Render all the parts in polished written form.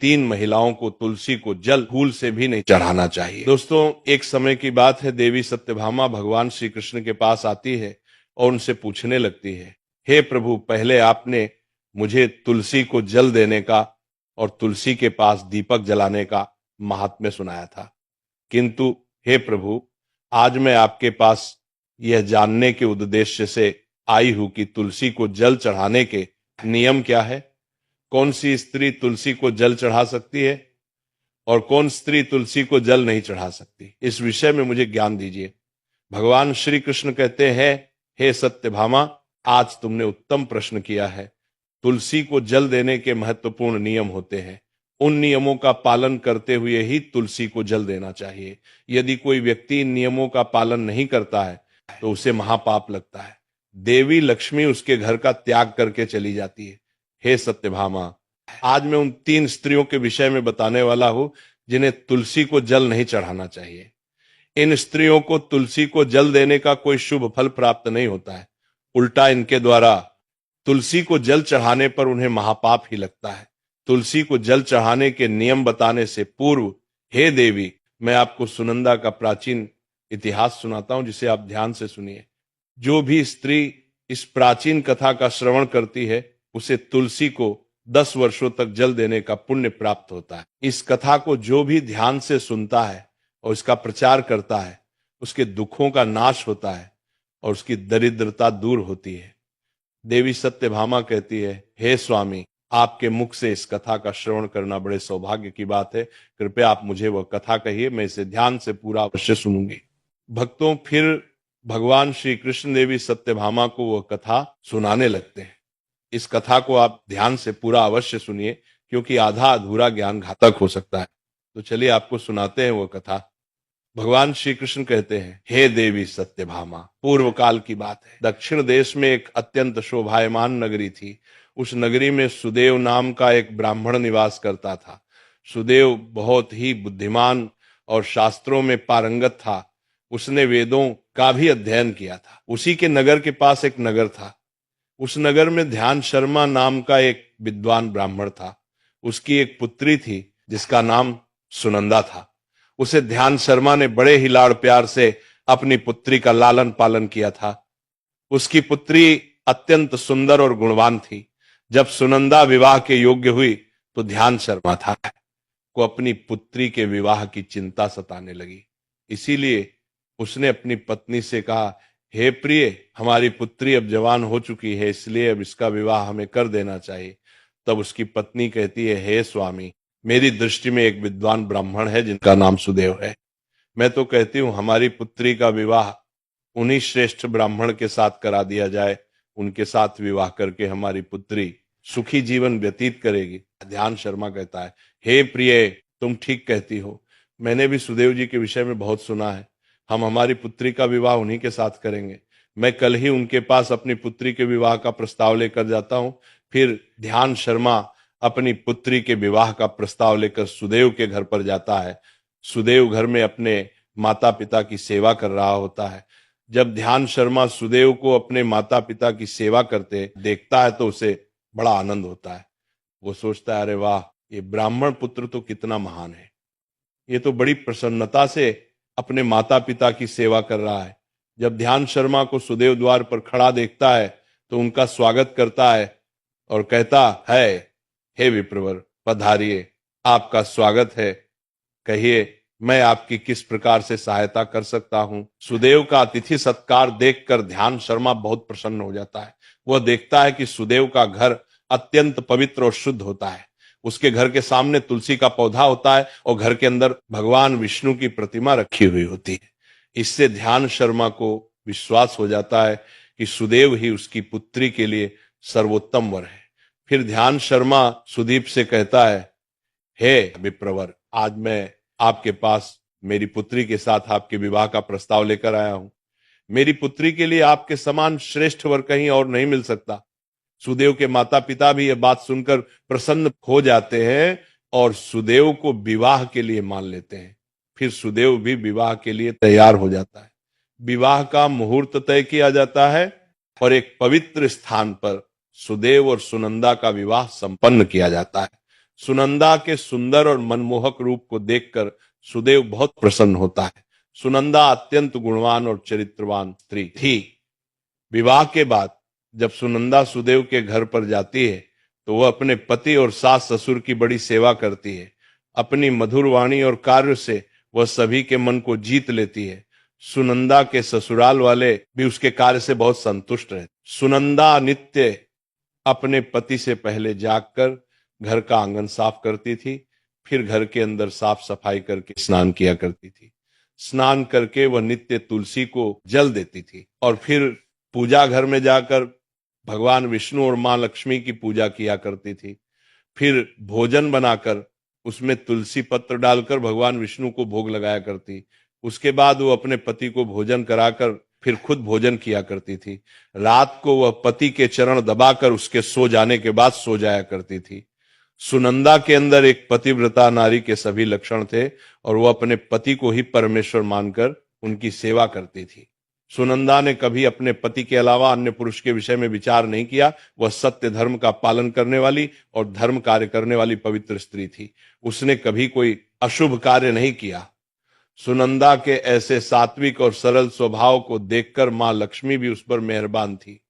3 महिलाओं को तुलसी को जल फूल से भी नहीं चढ़ाना चाहिए। दोस्तों, एक समय की बात है, देवी सत्यभामा भगवान श्री कृष्ण के पास आती है और उनसे पूछने लगती है, हे प्रभु, पहले आपने मुझे तुलसी को जल देने का और तुलसी के पास दीपक जलाने का महात्म्य सुनाया था, किंतु हे प्रभु, आज मैं आपके पास यह जानने के उद्देश्य से आई हूं कि तुलसी को जल चढ़ाने के नियम क्या है, कौन सी स्त्री तुलसी को जल चढ़ा सकती है और कौन स्त्री तुलसी को जल नहीं चढ़ा सकती, इस विषय में मुझे ज्ञान दीजिए। भगवान श्री कृष्ण कहते हैं, हे सत्यभामा, आज तुमने उत्तम प्रश्न किया है। तुलसी को जल देने के महत्वपूर्ण नियम होते हैं, उन नियमों का पालन करते हुए ही तुलसी को जल देना चाहिए। यदि कोई व्यक्ति इन नियमों का पालन नहीं करता है तो उसे महापाप लगता है, देवी लक्ष्मी उसके घर का त्याग करके चली जाती है। हे सत्यभामा, आज मैं उन 3 स्त्रियों के विषय में बताने वाला हूं जिन्हें तुलसी को जल नहीं चढ़ाना चाहिए। इन स्त्रियों को तुलसी को जल देने का कोई शुभ फल प्राप्त नहीं होता है, उल्टा इनके द्वारा तुलसी को जल चढ़ाने पर उन्हें महापाप ही लगता है। तुलसी को जल चढ़ाने के नियम बताने से पूर्व, हे देवी, मैं आपको सुनंदा का प्राचीन इतिहास सुनाता हूं, जिसे आप ध्यान से सुनिए। जो भी स्त्री इस प्राचीन कथा का श्रवण करती है उसे तुलसी को 10 वर्षों तक जल देने का पुण्य प्राप्त होता है। इस कथा को जो भी ध्यान से सुनता है और इसका प्रचार करता है, उसके दुखों का नाश होता है और उसकी दरिद्रता दूर होती है। देवी सत्यभामा कहती है, हे स्वामी, आपके मुख से इस कथा का श्रवण करना बड़े सौभाग्य की बात है, कृपया आप मुझे वह कथा कहिए, मैं इसे ध्यान से पूरा अवश्य सुनूंगी। भक्तों, फिर भगवान श्री कृष्ण देवी सत्यभामा को वह कथा सुनाने लगते हैं। इस कथा को आप ध्यान से पूरा अवश्य सुनिए, क्योंकि आधा अधूरा ज्ञान घातक हो सकता है। तो चलिए आपको सुनाते हैं वह कथा। भगवान श्री कृष्ण कहते हैं, हे देवी सत्यभामा, पूर्व काल की बात है। दक्षिण देश में एक अत्यंत शोभायमान नगरी थी। उस नगरी में सुदेव नाम का एक ब्राह्मण निवास करता था। सुदेव बहुत ही बुद्धिमान और शास्त्रों में पारंगत था। उसने वेदों का भी अध्ययन किया था। उसी के नगर के पास एक नगर था। उस नगर में ध्यान शर्मा नाम का एक विद्वान ब्राह्मण था। उसकी एक पुत्री थी जिसका नाम सुनंदा था। उसे ध्यान शर्मा ने बड़े ही लाड़ प्यार से अपनी पुत्री का लालन पालन किया था। उसकी पुत्री अत्यंत सुंदर और गुणवान थी। जब सुनंदा विवाह के योग्य हुई तो ध्यान शर्मा था को अपनी पुत्री के विवाह की चिंता सताने लगी। इसीलिए उसने अपनी पत्नी से कहा, हे प्रिय, हमारी पुत्री अब जवान हो चुकी है, इसलिए अब इसका विवाह हमें कर देना चाहिए। तब उसकी पत्नी कहती है, हे स्वामी, मेरी दृष्टि में एक विद्वान ब्राह्मण है जिनका नाम सुदेव है। मैं तो कहती हूँ हमारी पुत्री का विवाह उन्हीं श्रेष्ठ ब्राह्मण के साथ करा दिया जाए। उनके साथ विवाह करके हमारी पुत्री सुखी जीवन व्यतीत करेगी। ध्यान शर्मा कहता है, हे प्रिय, तुम ठीक कहती हो। मैंने भी सुदेव जी के विषय में बहुत सुना है। हम हमारी पुत्री का विवाह उन्हीं के साथ करेंगे। मैं कल ही उनके पास अपनी पुत्री के विवाह का प्रस्ताव लेकर जाता हूँ। फिर ध्यान शर्मा अपनी पुत्री के विवाह का प्रस्ताव लेकर सुदेव के घर पर जाता है। सुदेव घर में अपने माता पिता की सेवा कर रहा होता है। जब ध्यान शर्मा सुदेव को अपने माता पिता की सेवा करते देखता है तो उसे बड़ा आनंद होता है। वो सोचता है, अरे वाह, ये ब्राह्मण पुत्र तो कितना महान है। ये तो बड़ी प्रसन्नता से अपने माता पिता की सेवा कर रहा है। जब ध्यान शर्मा को सुदेव द्वार पर खड़ा देखता है तो उनका स्वागत करता है और कहता है, हे विप्रवर, पधारिए, आपका स्वागत है। कहिए, मैं आपकी किस प्रकार से सहायता कर सकता हूं। सुदेव का अतिथि सत्कार देखकर ध्यान शर्मा बहुत प्रसन्न हो जाता है। वह देखता है कि सुदेव का घर अत्यंत पवित्र और शुद्ध होता है। उसके घर के सामने तुलसी का पौधा होता है और घर के अंदर भगवान विष्णु की प्रतिमा रखी हुई होती है। इससे ध्यान शर्मा को विश्वास हो जाता है कि सुदेव ही उसकी पुत्री के लिए सर्वोत्तम वर है। फिर ध्यान शर्मा सुदीप से कहता है, हे विप्रवर, आज मैं आपके पास मेरी पुत्री के साथ आपके विवाह का प्रस्ताव लेकर आया हूं। मेरी पुत्री के लिए आपके समान श्रेष्ठ वर कहीं और नहीं मिल सकता। सुदेव के माता पिता भी यह बात सुनकर प्रसन्न हो जाते हैं और सुदेव को विवाह के लिए मान लेते हैं। फिर सुदेव भी विवाह के लिए तैयार हो जाता है। विवाह का मुहूर्त तय किया जाता है और एक पवित्र स्थान पर सुदेव और सुनंदा का विवाह संपन्न किया जाता है। सुनंदा के सुंदर और मनमोहक रूप को देखकर सुदेव बहुत प्रसन्न होता है। सुनंदा अत्यंत गुणवान और चरित्रवान स्त्री थी। विवाह के बाद जब सुनंदा सुदेव के घर पर जाती है तो वह अपने पति और सास ससुर की बड़ी सेवा करती है। अपनी मधुर वाणी और कार्य से वह सभी के मन को जीत लेती है। सुनंदा के ससुराल वाले भी उसके कार्य से बहुत संतुष्ट रहे। सुनंदा नित्य अपने पति से पहले जागकर घर का आंगन साफ करती थी, फिर घर के अंदर साफ सफाई करके स्नान किया करती थी। स्नान करके वह नित्य तुलसी को जल देती थी और फिर पूजा घर में जाकर भगवान विष्णु और मां लक्ष्मी की पूजा किया करती थी। फिर भोजन बनाकर उसमें तुलसी पत्र डालकर भगवान विष्णु को भोग लगाया करती। उसके बाद वो अपने पति को भोजन कराकर फिर खुद भोजन किया करती थी। रात को वह पति के चरण दबाकर उसके सो जाने के बाद सो जाया करती थी। सुनंदा के अंदर एक पतिव्रता नारी के सभी लक्षण थे और वह अपने पति को ही परमेश्वर मानकर उनकी सेवा करती थी। सुनंदा ने कभी अपने पति के अलावा अन्य पुरुष के विषय में विचार नहीं किया। वह सत्य धर्म का पालन करने वाली और धर्म कार्य करने वाली पवित्र स्त्री थी। उसने कभी कोई अशुभ कार्य नहीं किया। सुनंदा के ऐसे सात्विक और सरल स्वभाव को देखकर मां लक्ष्मी भी उस पर मेहरबान थी।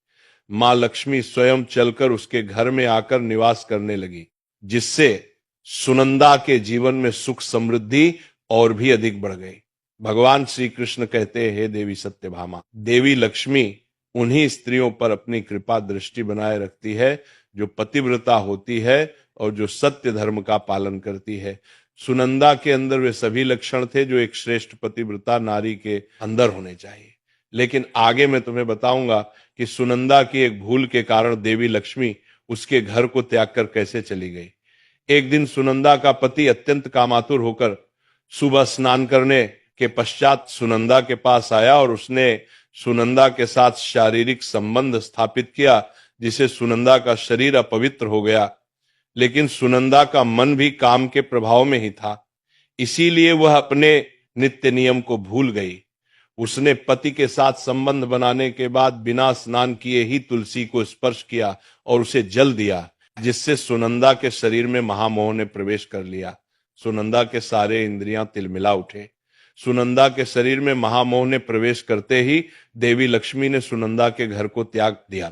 मां लक्ष्मी स्वयं चलकर उसके घर में आकर निवास करने लगी, जिससे सुनंदा के जीवन में सुख समृद्धि और भी अधिक बढ़ गई। भगवान श्री कृष्ण कहते हैं, हे देवी सत्यभामा, देवी लक्ष्मी उन्हीं स्त्रियों पर अपनी कृपा दृष्टि बनाए रखती है जो पतिव्रता होती है और जो सत्य धर्म का पालन करती है। सुनंदा के अंदर वे सभी लक्षण थे जो एक श्रेष्ठ पतिव्रता नारी के अंदर होने चाहिए। लेकिन आगे मैं तुम्हें बताऊंगा कि सुनंदा की एक भूल के कारण देवी लक्ष्मी उसके घर को त्याग कर कैसे चली गई। एक दिन सुनंदा का पति अत्यंत कामातुर होकर सुबह स्नान करने के पश्चात सुनंदा के पास आया और उसने सुनंदा के साथ शारीरिक संबंध स्थापित किया, जिसे सुनंदा का शरीर अपवित्र हो गया। लेकिन सुनंदा का मन भी काम के प्रभाव में ही था, इसीलिए वह अपने नित्य नियम को भूल गई। उसने पति के साथ संबंध बनाने के बाद बिना स्नान किए ही तुलसी को स्पर्श किया और उसे जल दिया, जिससे सुनंदा के शरीर में महामोह ने प्रवेश कर लिया। सुनंदा के सारे इंद्रियां तिलमिला उठे। सुनंदा के शरीर में महामोह ने प्रवेश करते ही देवी लक्ष्मी ने सुनंदा के घर को त्याग दिया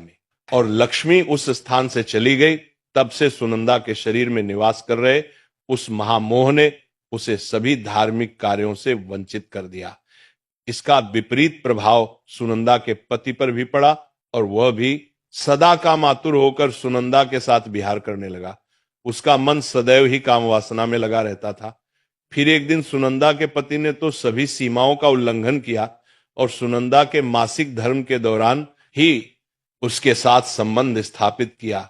और लक्ष्मी उस स्थान से चली गई। तब से सुनंदा के शरीर में निवास कर रहे उस महामोह ने उसे सभी धार्मिक कार्यों से वंचित कर दिया। इसका विपरीत प्रभाव सुनंदा के पति पर भी पड़ा और वह भी सदा कामातुर होकर सुनंदा के साथ विहार करने लगा। उसका मन सदैव ही काम वासना में लगा रहता था। फिर एक दिन सुनंदा के पति ने तो सभी सीमाओं का उल्लंघन किया और सुनंदा के मासिक धर्म के दौरान ही उसके साथ संबंध स्थापित किया,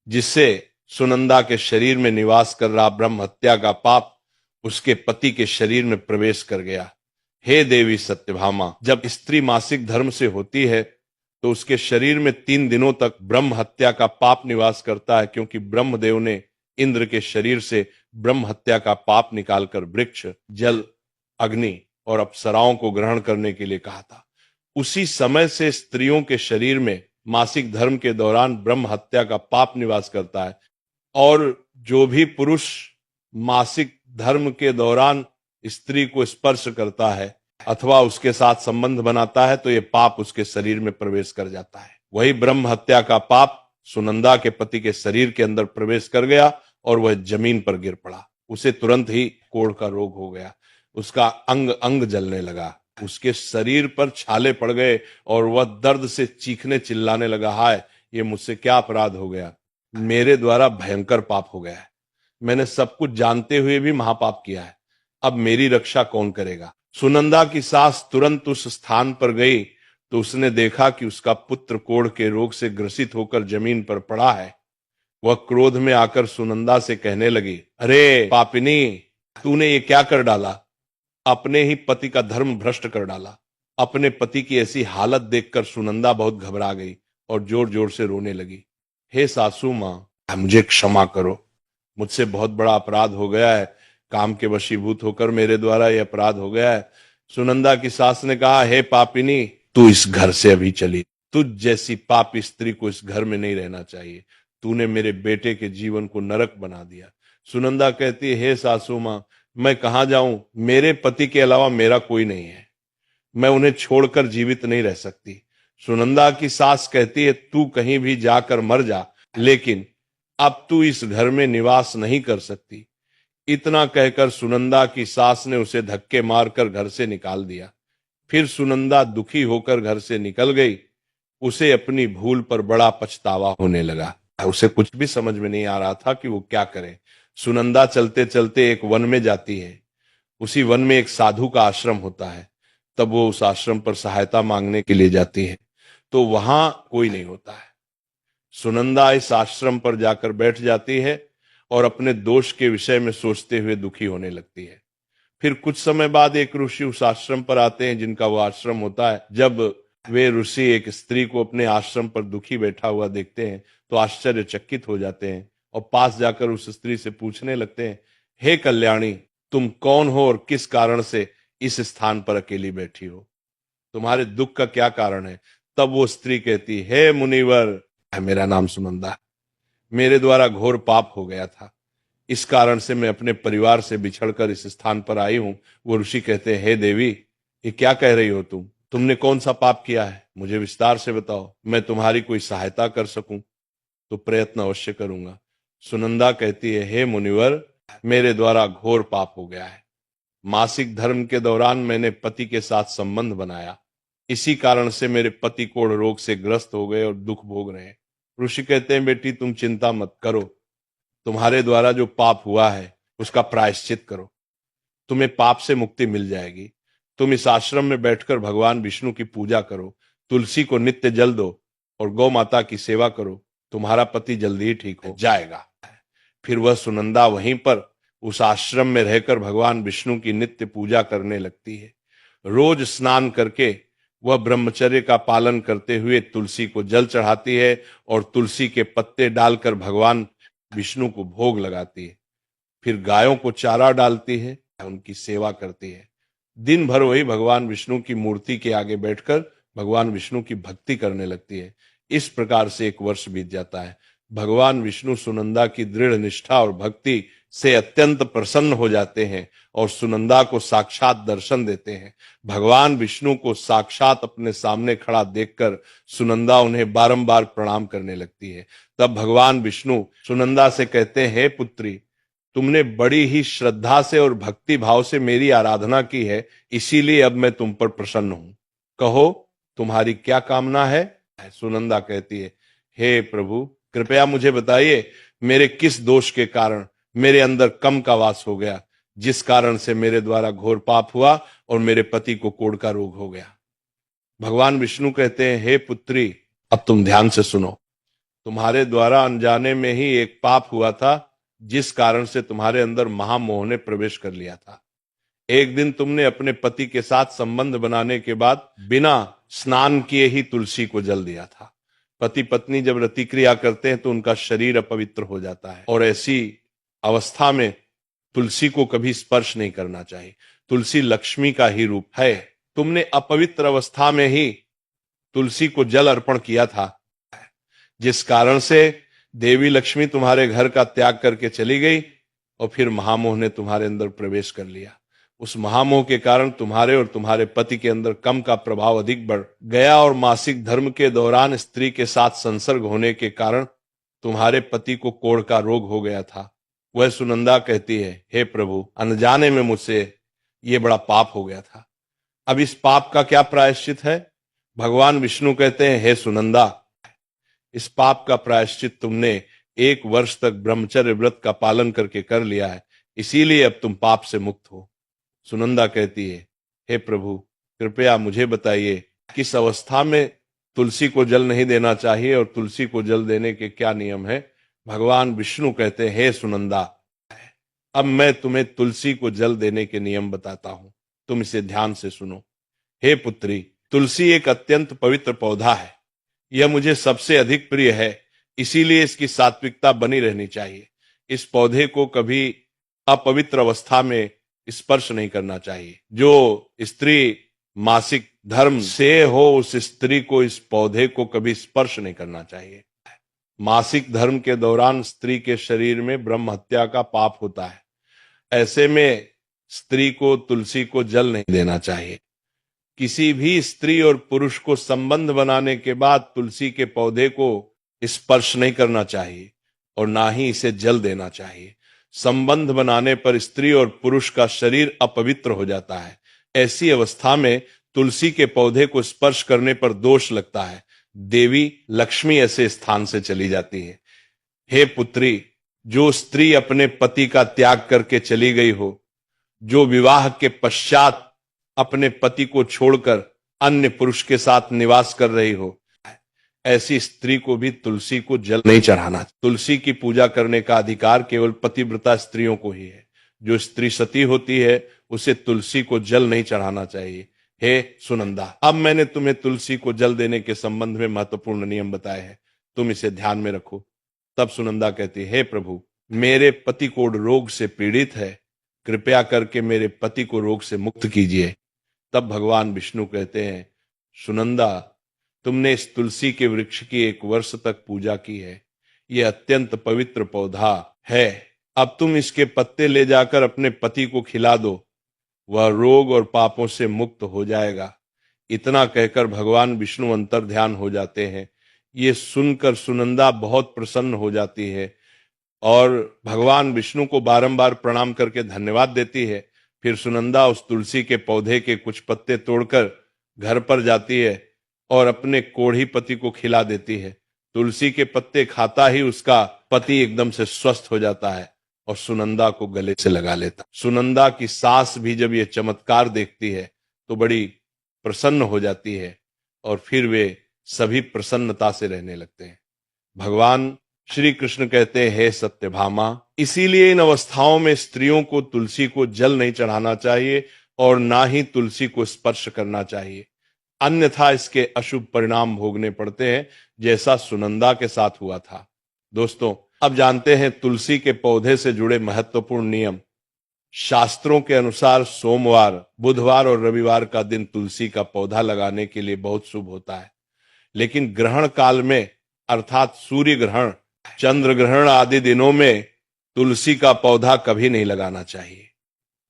जिससे सुनंदा के शरीर में निवास कर रहा ब्रह्म हत्या का पाप उसके पति के शरीर में प्रवेश कर गया। हे देवी सत्यभामा, जब स्त्री मासिक धर्म से होती है तो उसके शरीर में 3 दिनों तक ब्रह्म हत्या का पाप निवास करता है, क्योंकि ब्रह्मदेव ने इंद्र के शरीर से ब्रह्म हत्या का पाप निकालकर वृक्ष, जल, अग्नि और अप्सराओं को ग्रहण करने के लिए कहा था। उसी समय से स्त्रियों के शरीर में मासिक धर्म के दौरान ब्रह्म हत्या का पाप निवास करता है और जो भी पुरुष मासिक धर्म के दौरान स्त्री को स्पर्श करता है अथवा उसके साथ संबंध बनाता है तो ये पाप उसके शरीर में प्रवेश कर जाता है। वही ब्रह्म हत्या का पाप सुनंदा के पति के शरीर के अंदर प्रवेश कर गया और वह जमीन पर गिर पड़ा। उसे तुरंत ही कोढ़ का रोग हो गया। उसका अंग अंग जलने लगा, उसके शरीर पर छाले पड़ गए और वह दर्द से चीखने चिल्लाने लगा, हाय ये मुझसे क्या अपराध हो गया, मेरे द्वारा भयंकर पाप हो गया है, मैंने सब कुछ जानते हुए भी महापाप किया है, अब मेरी रक्षा कौन करेगा। सुनंदा की सास तुरंत उस स्थान पर गई तो उसने देखा कि उसका पुत्र कोढ़ के रोग से ग्रसित होकर जमीन पर पड़ा है। वह क्रोध में आकर सुनंदा से कहने लगी, अरे पापिनी, तूने ये क्या कर डाला, अपने ही पति का धर्म भ्रष्ट कर डाला। अपने पति की ऐसी हालत देखकर सुनंदा बहुत घबरा गई और जोर जोर से रोने लगी। हे सासू मां, मुझे क्षमा करो, मुझसे बहुत बड़ा अपराध हो गया है, काम के वशीभूत होकर मेरे द्वारा यह अपराध हो गया है। सुनंदा की सास ने कहा, हे पापिनी, तू इस घर से अभी चली, तुझ जैसी पापी स्त्री को इस घर में नहीं रहना चाहिए, तूने मेरे बेटे के जीवन को नरक बना दिया। सुनंदा कहती है, हे सासू मां, मैं कहां जाऊं, मेरे पति के अलावा मेरा कोई नहीं है, मैं उन्हें छोड़कर जीवित नहीं रह सकती। सुनंदा की सास कहती है, तू कहीं भी जाकर मर जा, लेकिन अब तू इस घर में निवास नहीं कर सकती। इतना कहकर सुनंदा की सास ने उसे धक्के मारकर घर से निकाल दिया। फिर सुनंदा दुखी होकर घर से निकल गई। उसे अपनी भूल पर बड़ा पछतावा होने लगा। उसे कुछ भी समझ में नहीं आ रहा था कि वो क्या करे। सुनंदा चलते चलते एक वन में जाती है। उसी वन में एक साधु का आश्रम होता है। तब वो उस आश्रम पर सहायता मांगने के लिए जाती है, तो वहां कोई नहीं होता है। सुनंदा इस आश्रम पर जाकर बैठ जाती है और अपने दोष के विषय में सोचते हुए दुखी होने लगती है। फिर कुछ समय बाद एक ऋषि उस आश्रम पर आते हैं जिनका वो आश्रम होता है। जब वे ऋषि एक स्त्री को अपने आश्रम पर दुखी बैठा हुआ देखते हैं तो आश्चर्यचकित हो जाते हैं और पास जाकर उस स्त्री से पूछने लगते हैं, हे कल्याणी, तुम कौन हो और किस कारण से इस स्थान पर अकेली बैठी हो? तुम्हारे दुख का क्या कारण है? तब वो स्त्री कहती, हे मुनिवर, मेरा नाम सुनंदा है, मेरे द्वारा घोर पाप हो गया था, इस कारण से मैं अपने परिवार से बिछड़कर इस स्थान पर आई हूं। वो ऋषि कहते हैं, हे देवी, ये क्या कह रही हो तुमने कौन सा पाप किया है? मुझे विस्तार से बताओ, मैं तुम्हारी कोई सहायता कर सकूं तो प्रयत्न अवश्य करूंगा। सुनंदा कहती है, हे मुनिवर, मेरे द्वारा घोर पाप हो गया है। मासिक धर्म के दौरान मैंने पति के साथ संबंध बनाया, इसी कारण से मेरे पति कोढ़ रोग से ग्रस्त हो गए और दुख भोग रहे हैं। ऋषि कहते हैं, बेटी तुम चिंता मत करो, तुम्हारे द्वारा जो पाप हुआ है उसका प्रायश्चित करो, तुम्हें पाप से मुक्ति मिल जाएगी। तुम इस आश्रम में बैठकर भगवान विष्णु की पूजा करो, तुलसी को नित्य जल दो और गौ माता की सेवा करो, तुम्हारा पति जल्दी ही ठीक हो जाएगा। फिर वह सुनंदा वहीं पर उस आश्रम में रहकर भगवान विष्णु की नित्य पूजा करने लगती है। रोज स्नान करके वह ब्रह्मचर्य का पालन करते हुए तुलसी को जल चढ़ाती है और तुलसी के पत्ते डालकर भगवान विष्णु को भोग लगाती है। फिर गायों को चारा डालती है, उनकी सेवा करती है। दिन भर वही भगवान विष्णु की मूर्ति के आगे बैठकर भगवान विष्णु की भक्ति करने लगती है। इस प्रकार से एक वर्ष बीत जाता है। भगवान विष्णु सुनंदा की दृढ़ निष्ठा और भक्ति से अत्यंत प्रसन्न हो जाते हैं और सुनंदा को साक्षात दर्शन देते हैं। भगवान विष्णु को साक्षात अपने सामने खड़ा देखकर सुनंदा उन्हें बारंबार प्रणाम करने लगती है। तब भगवान विष्णु सुनंदा से कहते हैं, हे पुत्री, तुमने बड़ी ही श्रद्धा से और भक्ति भाव से मेरी आराधना की है, इसीलिए अब मैं तुम पर प्रसन्न हूं। कहो, तुम्हारी क्या कामना है? सुनंदा कहती है, हे प्रभु, कृपया मुझे बताइए, मेरे किस दोष के कारण मेरे अंदर कम का वास हो गया, जिस कारण से मेरे द्वारा घोर पाप हुआ और मेरे पति को कोढ़ का रोग हो गया। भगवान विष्णु कहते हैं, हे पुत्री, अब तुम ध्यान से सुनो। तुम्हारे द्वारा अनजाने में ही एक पाप हुआ था, जिस कारण से तुम्हारे अंदर महामोह ने प्रवेश कर लिया था। एक दिन तुमने अपने पति के साथ संबंध बनाने के बाद बिना स्नान किए ही तुलसी को जल दिया था। पति पत्नी जब रतिक्रिया करते हैं तो उनका शरीर अपवित्र हो जाता है और ऐसी अवस्था में तुलसी को कभी स्पर्श नहीं करना चाहिए। तुलसी लक्ष्मी का ही रूप है। तुमने अपवित्र अवस्था में ही तुलसी को जल अर्पण किया था, जिस कारण से देवी लक्ष्मी तुम्हारे घर का त्याग करके चली गई और फिर महामोह ने तुम्हारे अंदर प्रवेश कर लिया। उस महामोह के कारण तुम्हारे और तुम्हारे पति के अंदर कम का प्रभाव अधिक बढ़ गया और मासिक धर्म के दौरान स्त्री के साथ संसर्ग होने के कारण तुम्हारे पति को कोढ़ का रोग हो गया था। वह सुनंदा कहती है, हे प्रभु, अनजाने में मुझसे ये बड़ा पाप हो गया था। अब इस पाप का क्या प्रायश्चित है? भगवान विष्णु कहते हैं, हे सुनंदा, इस पाप का प्रायश्चित तुमने 1 वर्ष तक ब्रह्मचर्य व्रत का पालन करके कर लिया है, इसीलिए अब तुम पाप से मुक्त हो। सुनंदा कहती है, हे प्रभु, कृपया मुझे बताइए, किस अवस्था में तुलसी को जल नहीं देना चाहिए और तुलसी को जल देने के क्या नियम है? भगवान विष्णु कहते हैं, हे सुनंदा, अब मैं तुम्हें तुलसी को जल देने के नियम बताता हूं, तुम इसे ध्यान से सुनो। हे पुत्री, तुलसी एक अत्यंत पवित्र पौधा है। यह मुझे सबसे अधिक प्रिय है, इसीलिए इसकी सात्विकता बनी रहनी चाहिए। इस पौधे को कभी अपवित्र अवस्था में स्पर्श नहीं करना चाहिए। जो स्त्री मासिक धर्म से हो, उस स्त्री को इस पौधे को कभी स्पर्श नहीं करना चाहिए। मासिक धर्म के दौरान स्त्री के शरीर में ब्रह्म हत्या का पाप होता है। ऐसे में स्त्री को तुलसी को जल नहीं देना चाहिए। किसी भी स्त्री और पुरुष को संबंध बनाने के बाद तुलसी के पौधे को स्पर्श नहीं करना चाहिए और ना ही इसे जल देना चाहिए। संबंध बनाने पर स्त्री और पुरुष का शरीर अपवित्र हो जाता है। ऐसी अवस्था में तुलसी के पौधे को स्पर्श करने पर दोष लगता है। देवी लक्ष्मी ऐसे स्थान से चली जाती है। हे पुत्री, जो स्त्री अपने पति का त्याग करके चली गई हो, जो विवाह के पश्चात अपने पति को छोड़कर अन्य पुरुष के साथ निवास कर रही हो, ऐसी स्त्री को भी तुलसी को जल नहीं चढ़ाना। तुलसी की पूजा करने का अधिकार केवल पतिव्रता स्त्रियों को ही है। जो स्त्री सती होती है उसे तुलसी को जल नहीं चढ़ाना चाहिए। हे सुनंदा, अब मैंने तुम्हें तुलसी को जल देने के संबंध में महत्वपूर्ण नियम बताए हैं, तुम इसे ध्यान में रखो। तब सुनंदा कहती है, हे प्रभु, मेरे पति को रोग से पीड़ित है, कृपया करके मेरे पति को रोग से मुक्त कीजिए। तब भगवान विष्णु कहते हैं, सुनंदा, तुमने इस तुलसी के वृक्ष की 1 वर्ष तक पूजा की है। यह अत्यंत पवित्र पौधा है। अब तुम इसके पत्ते ले जाकर अपने पति को खिला दो, वह रोग और पापों से मुक्त हो जाएगा। इतना कहकर भगवान विष्णु अंतर ध्यान हो जाते हैं। ये सुनकर सुनंदा बहुत प्रसन्न हो जाती है और भगवान विष्णु को बारंबार प्रणाम करके धन्यवाद देती है। फिर सुनंदा उस तुलसी के पौधे के कुछ पत्ते तोड़कर घर पर जाती है और अपने कोढ़ी पति को खिला देती है। तुलसी के पत्ते खाता ही उसका पति एकदम से स्वस्थ हो जाता है और सुनंदा को गले से लगा लेता। सुनंदा की सास भी जब ये चमत्कार देखती है तो बड़ी प्रसन्न हो जाती है और फिर वे सभी प्रसन्नता से रहने लगते हैं। भगवान श्री कृष्ण कहते हैं, हे सत्यभामा, इसीलिए इन अवस्थाओं में स्त्रियों को तुलसी को जल नहीं चढ़ाना चाहिए और ना ही तुलसी को स्पर्श करना चाहिए, अन्यथा इसके अशुभ परिणाम भोगने पड़ते हैं, जैसा सुनंदा के साथ हुआ था। दोस्तों, अब जानते हैं तुलसी के पौधे से जुड़े महत्वपूर्ण नियम। शास्त्रों के अनुसार सोमवार, बुधवार और रविवार का दिन तुलसी का पौधा लगाने के लिए बहुत शुभ होता है। लेकिन ग्रहण काल में अर्थात सूर्य ग्रहण, चंद्र ग्रहण आदि दिनों में तुलसी का पौधा कभी नहीं लगाना चाहिए।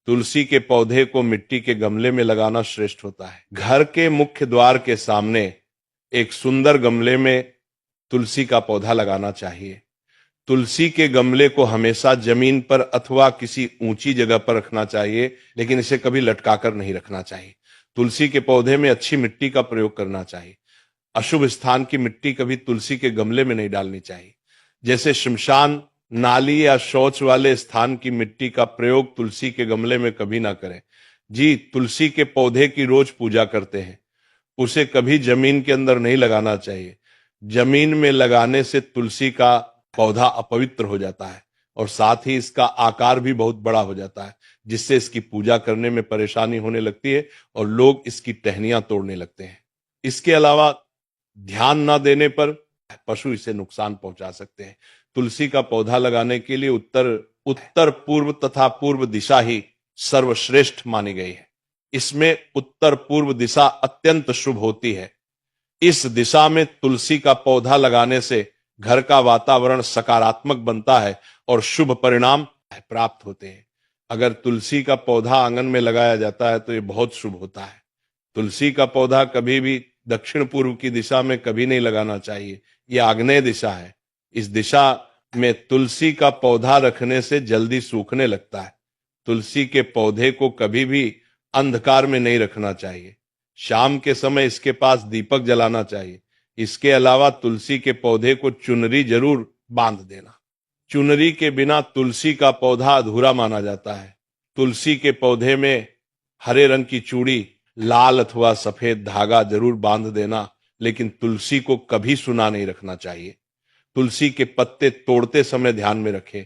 तुलसी के पौधे को मिट्टी के गमले में लगाना श्रेष्ठ होता है। घर के मुख्य द्वार के सामने एक सुंदर गमले में तुलसी का पौधा लगाना चाहिए। तुलसी के गमले को हमेशा जमीन पर अथवा किसी ऊंची जगह पर रखना चाहिए, लेकिन इसे कभी लटकाकर नहीं रखना चाहिए। तुलसी के पौधे में अच्छी मिट्टी का प्रयोग करना चाहिए। अशुभ स्थान की मिट्टी कभी तुलसी के गमले में नहीं डालनी चाहिए। जैसे शमशान, नाली या शौच वाले स्थान की मिट्टी का प्रयोग तुलसी के गमले में कभी ना करें। जी, तुलसी के पौधे की रोज पूजा करते हैं, उसे कभी जमीन के अंदर नहीं लगाना चाहिए। जमीन में लगाने से तुलसी का पौधा अपवित्र हो जाता है और साथ ही इसका आकार भी बहुत बड़ा हो जाता है, जिससे इसकी पूजा करने में परेशानी होने लगती है और लोग इसकी टहनियां तोड़ने लगते हैं। इसके अलावा ध्यान ना देने पर पशु इसे नुकसान पहुंचा सकते हैं। तुलसी का पौधा लगाने के लिए उत्तर पूर्व तथा पूर्व दिशा ही सर्वश्रेष्ठ मानी गई है। इसमें उत्तर पूर्व दिशा अत्यंत शुभ होती है। इस दिशा में तुलसी का पौधा लगाने से घर का वातावरण सकारात्मक बनता है और शुभ परिणाम प्राप्त होते हैं। अगर तुलसी का पौधा आंगन में लगाया जाता है तो ये बहुत शुभ होता है। तुलसी का पौधा कभी भी दक्षिण पूर्व की दिशा में कभी नहीं लगाना चाहिए। यह आग्नेय दिशा है। इस दिशा में तुलसी का पौधा रखने से जल्दी सूखने लगता है। तुलसी के पौधे को कभी भी अंधकार में नहीं रखना चाहिए। शाम के समय इसके पास दीपक जलाना चाहिए। इसके अलावा तुलसी के पौधे को चुनरी जरूर बांध देना। चुनरी के बिना तुलसी का पौधा अधूरा माना जाता है। तुलसी के पौधे में हरे रंग की चूड़ी, लाल अथवा सफेद धागा जरूर बांध देना, लेकिन तुलसी को कभी सूना नहीं रखना चाहिए। तुलसी के पत्ते तोड़ते समय ध्यान में रखें,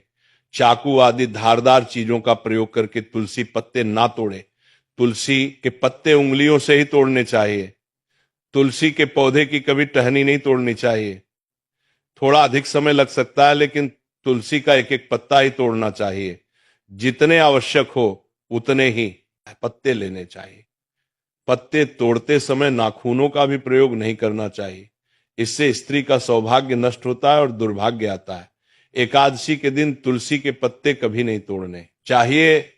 चाकू आदि धारदार चीजों का प्रयोग करके तुलसी पत्ते ना तोड़े। तुलसी के पत्ते उंगलियों से ही तोड़ने चाहिए। तुलसी के पौधे की कभी टहनी नहीं तोड़नी चाहिए। थोड़ा अधिक समय लग सकता है, लेकिन तुलसी का एक एक पत्ता ही तोड़ना चाहिए। जितने आवश्यक हो उतने ही पत्ते लेने चाहिए। पत्ते तोड़ते समय नाखूनों का भी प्रयोग नहीं करना चाहिए। इससे स्त्री का सौभाग्य नष्ट होता है और दुर्भाग्य आता है। एकादशी के दिन तुलसी के पत्ते कभी नहीं तोड़ने चाहिए।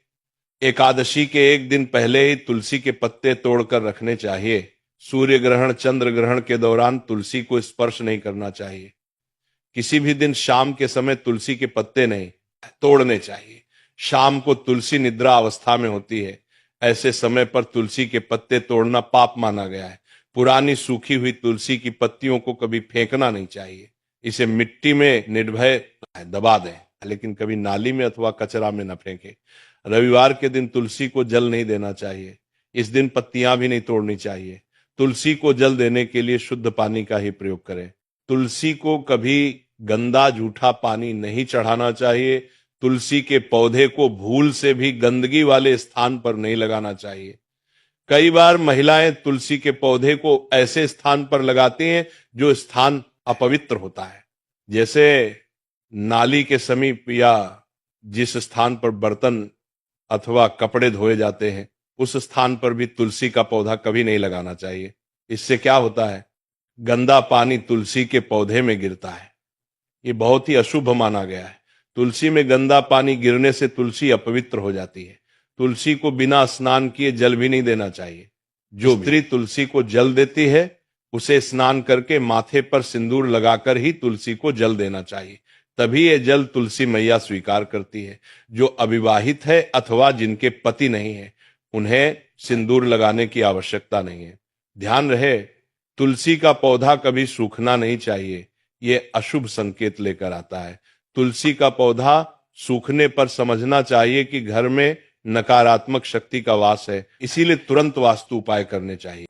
एकादशी के एक दिन पहले ही तुलसी के पत्ते तोड़कर रखने चाहिए। सूर्य ग्रहण, चंद्र ग्रहण के दौरान तुलसी को स्पर्श नहीं करना चाहिए। किसी भी दिन शाम के समय तुलसी के पत्ते नहीं तोड़ने चाहिए। शाम को तुलसी निद्रा अवस्था में होती है। ऐसे समय पर तुलसी के पत्ते तोड़ना पाप माना गया है। पुरानी सूखी हुई तुलसी की पत्तियों को कभी फेंकना नहीं चाहिए। इसे मिट्टी में निर्भय दबा दें, लेकिन कभी नाली में अथवा कचरा में न फेंके। रविवार के दिन तुलसी को जल नहीं देना चाहिए। इस दिन पत्तियां भी नहीं तोड़नी चाहिए। तुलसी को जल देने के लिए शुद्ध पानी का ही प्रयोग करें। तुलसी को कभी गंदा झूठा पानी नहीं चढ़ाना चाहिए। तुलसी के पौधे को भूल से भी गंदगी वाले स्थान पर नहीं लगाना चाहिए। कई बार महिलाएं तुलसी के पौधे को ऐसे स्थान पर लगाती हैं जो स्थान अपवित्र होता है, जैसे नाली के समीप या जिस स्थान पर बर्तन अथवा कपड़े धोए जाते हैं उस स्थान पर भी तुलसी का पौधा कभी नहीं लगाना चाहिए। इससे क्या होता है, गंदा पानी तुलसी के पौधे में गिरता है। ये बहुत ही अशुभ माना गया है। तुलसी में गंदा पानी गिरने से तुलसी अपवित्र हो जाती है। तुलसी को बिना स्नान किए जल भी नहीं देना चाहिए। जो स्त्री तुलसी को जल देती है उसे स्नान करके माथे पर सिंदूर लगाकर ही तुलसी को जल देना चाहिए, तभी ये जल तुलसी मैया स्वीकार करती है। जो अविवाहित है अथवा जिनके पति नहीं है उन्हें सिंदूर लगाने की आवश्यकता नहीं है। ध्यान रहे, तुलसी का पौधा कभी सूखना नहीं चाहिए। ये अशुभ संकेत लेकर आता है। तुलसी का पौधा सूखने पर समझना चाहिए कि घर में नकारात्मक शक्ति का वास है, इसीलिए तुरंत वास्तु उपाय करने चाहिए।